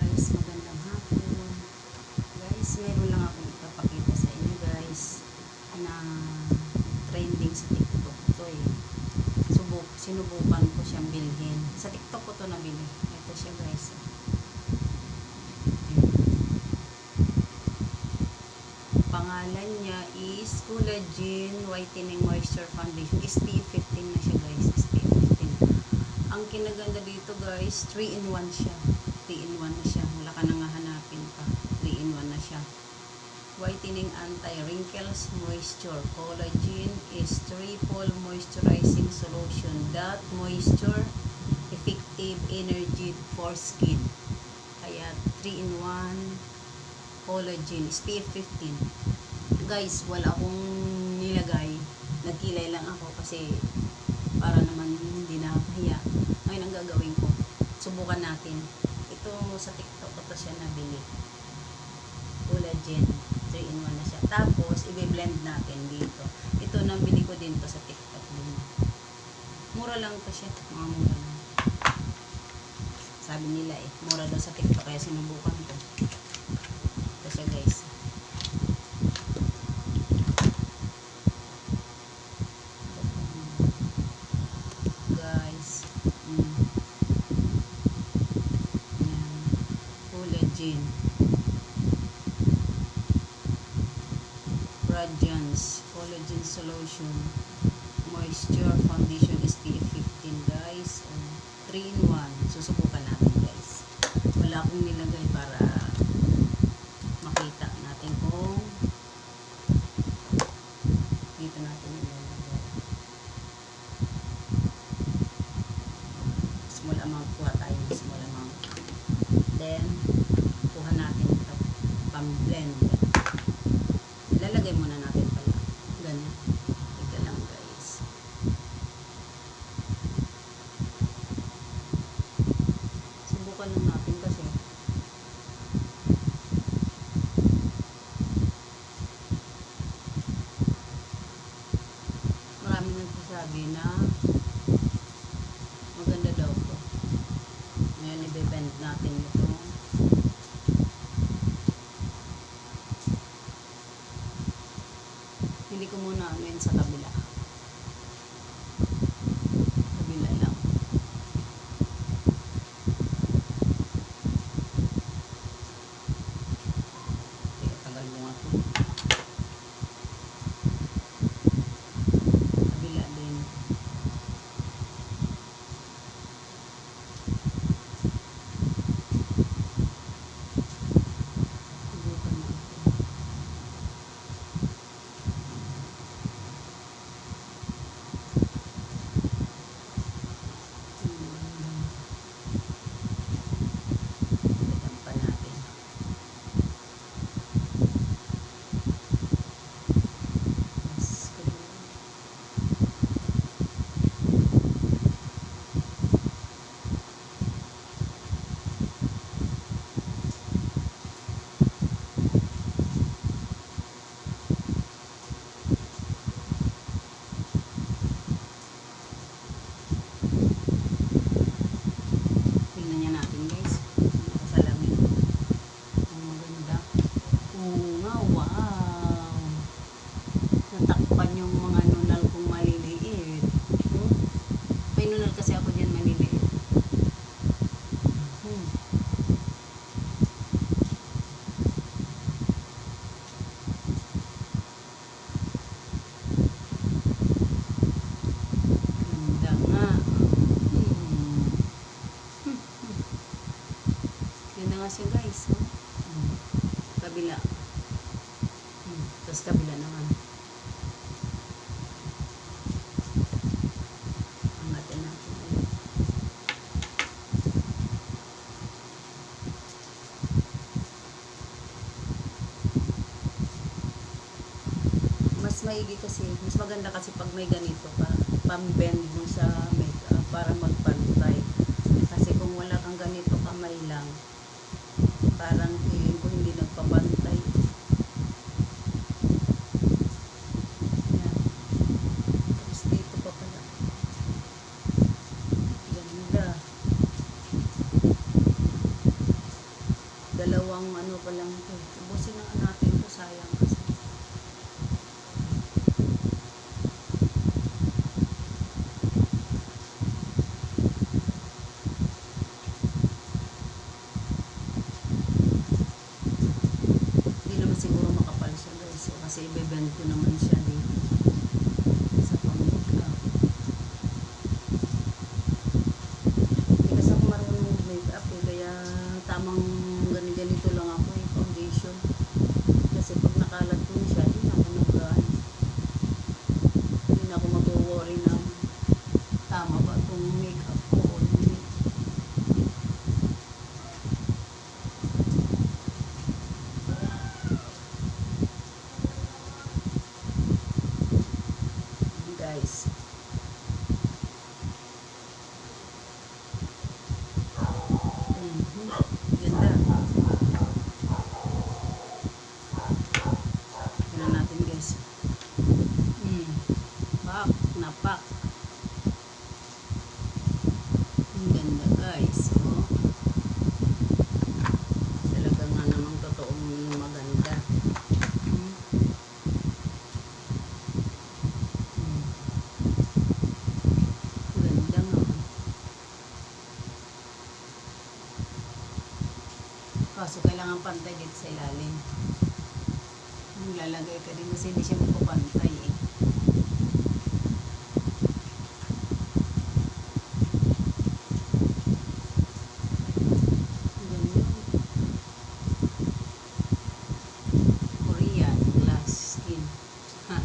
guys, magandang hapon. Guys, meron lang akong ipapakita sa inyo guys na trending sa TikTok to eh. Sinubukan ko siyang bilhin. Sa TikTok ko to nabili. Ito siya guys. Pangalan niya is Collagen Whitening Moisture Foundation. SPF 15 na siya guys. SPF 15. Ang kinaganda dito guys, 3-in-1 siya. 3-in-1 na siya. Wala ka nang hahanapin pa. 3-in-1 na siya. Whitening Anti-Wrinkles Moisture. Collagen is triple moisturizing solution that moisture effective energy for skin. Kaya 3-in-1 collagen SPF 15. Guys, wala akong nilagay. Nagkilay lang ako kasi para naman hindi nakakahiya. Ngayon ang gagawin ko, subukan natin. Ito sa TikTok ko to siya nabili. Collagen 3-in-1 na siya. Tapos i-blend natin dito. Ito nabili ko din to sa TikTok din. Mura lang to siya. Mga mura lang. Sabi nila eh, mura daw sa TikTok kaya sinubukan ko. Ito siya guys. Radiance Collagen Solution Moisture Foundation SPF 15 guys. 3-in-1. Susubukan natin guys. Wala akong nilagay para makita natin kung dito natin nilalagay. Small amount kuha tayo. Small amount. Then kuha natin ito. Pang-blend. Lalagay muna natin pala. Ganyan. Ika lang guys. Subukan lang natin kasi marami nagsasabi na maganda daw po. Ngayon i-bend natin ito. Hindi ko muna amin sa kabila. Kabila lang. Teka, tagal mo nga ito. Kabila din. Natakpan yung mga nunal kong maliliit. May nunal kasi ako dyan maliliit. Ganda nga. Ganda nga siya guys. Kabila. Tapos kabila naman. Angatin natin. Mas maigi kasi, mas maganda kasi pag may ganito pa, pang-bend mo sa makeup para magpantay. Kasi kung wala kang ganito kamay lang, parang feeling ko hindi nagpapantay. Tapos dito pa pala. Ganda. Dalawang ano pa lang ito. Ubusin na natin ito, sayang kasi. Hindi naman siguro makapal siya guys. So, kasi ibebend ko naman siya dito sa pang-makeup. Hindi kasi ako marunong mag-makeup eh. Kaya tamang ganito lang ako eh, foundation. Kasi pag nakalat ko siya, hindi na ako hindi na ako mag-worry na tama ba itong makeup ko o hindi. Guys, ganda. Tignan natin guys. Pak na pak. Ang ganda guys. Oh. Talaga nga namang totoong maganda. Ganda nga. Kaso kailangan pantay dito sa ilalim. Lalagay ka din kasi hindi siya magpapantay eh. Korean glass skin. Ha.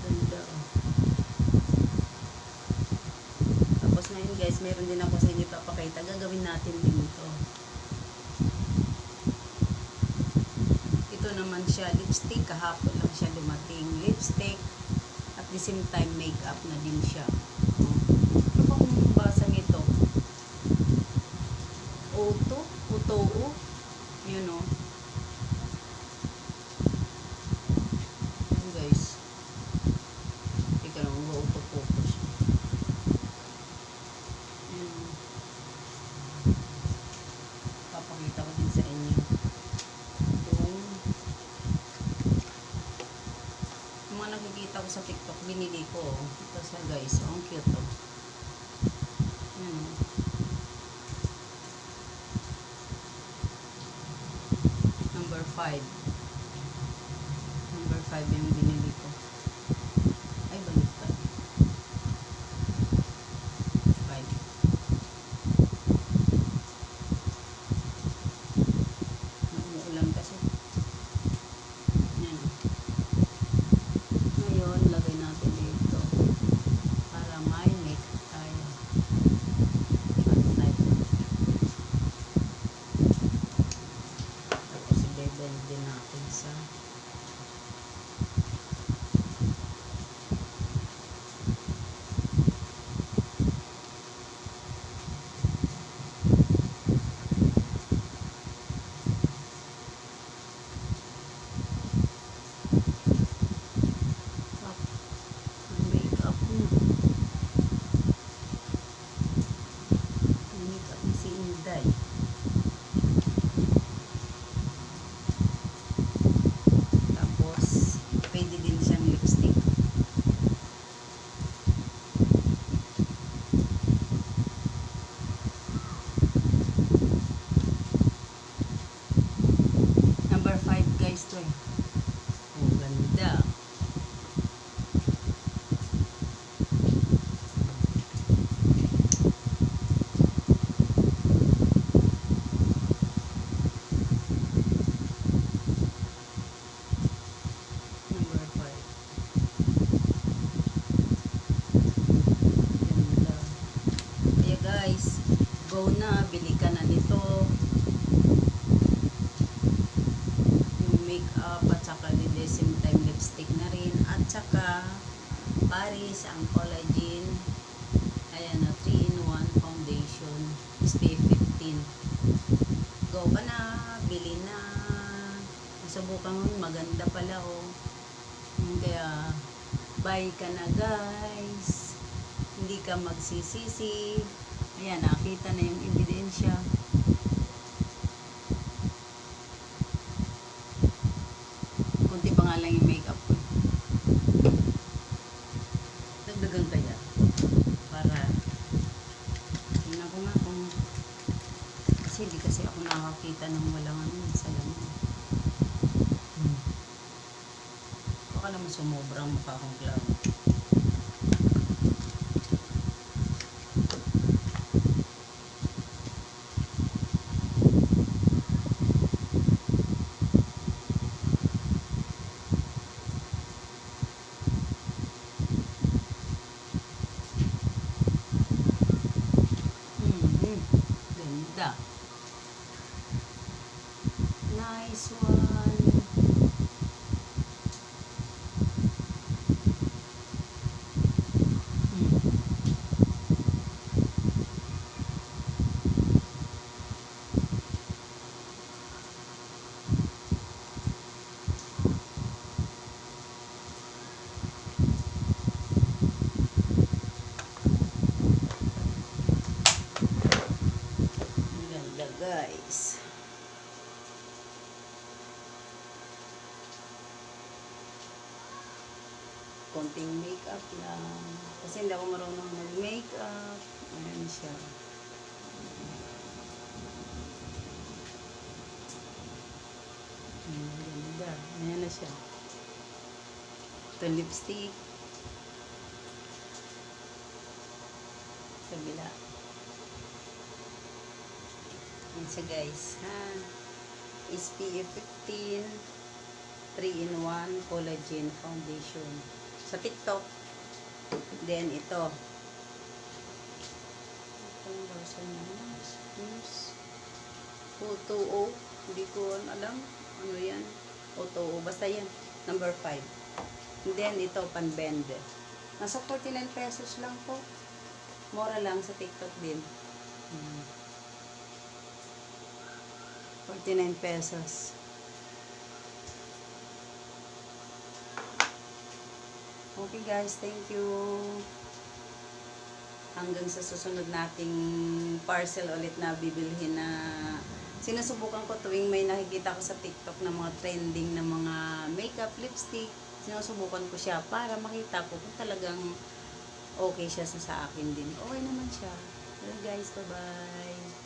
Ganda oh. Tapos ngayon guys, meron din ako sa inyo papakita. Gagawin natin din ito. Ito naman siya, lipstick. Kahapon lang siya dumating. Lipstick. At the same time, makeup na din siya. Ano bang basa nito? Oto? Otoo? Yun o. Yun guys. Teka lang, mag-auto-focus. Yun. Papakita ko din sa inyo. Yung mga nakikita ko sa TikTok, binili ko. Ito siya guys. Ang cute o. Yun o. Number 5. Number 5 yung binili ko. Ay, baliktad. 5. Nauulan kasi. Yan. Ngayon, lagay natin dito. Para may makeup tayo. Tapos i-blend din natin sa makeup mo. Makeup ni si Inday. Tapos, pwede din siyang lipstick. Number 5 guys to eh. Oh, ganda. Number 5. Ganda. Kaya guys, go na. Bili ka na nito. Yung makeup at saka the same time lipstick na rin. At saka Paris, ang collagen. Ayan na, 3-in-1 foundation. SPF 15. Go ka na. Bili na. Subukan mo, maganda pala oh. Kaya buy ka na guys. Hindi ka magsisisi. Ayan, nakita na yung ebidensya. Kasi di kasi ako nakakita ng walang sa laman. Baka naman sumubrang mukha akong clown. Ganda. Nice one. Ganda guys. Konting makeup lang. Kasi hindi ako marunong mag-makeup. Ayan siya. Ganda. Ayan na siya. Ito lipstick. Kabila. Ayan siya guys. Ha? SPF 15 3-in-1 collagen foundation. Sa TikTok. Then ito. Itong version na. O2O. Hindi ko alam. Ano yan? O2O. Basta yan. Number 5. And then ito pan-bend. Nasa 49 pesos lang po. Mura lang sa TikTok din. 49 pesos. Okay guys, thank you. Hanggang sa susunod nating parcel ulit na bibilhin na sinusubukan ko tuwing may nakikita ko sa TikTok na mga trending na mga makeup, lipstick. Sinusubukan ko siya para makita ko kung talagang okay siya sa akin din. Okay naman siya. Well guys, bye-bye.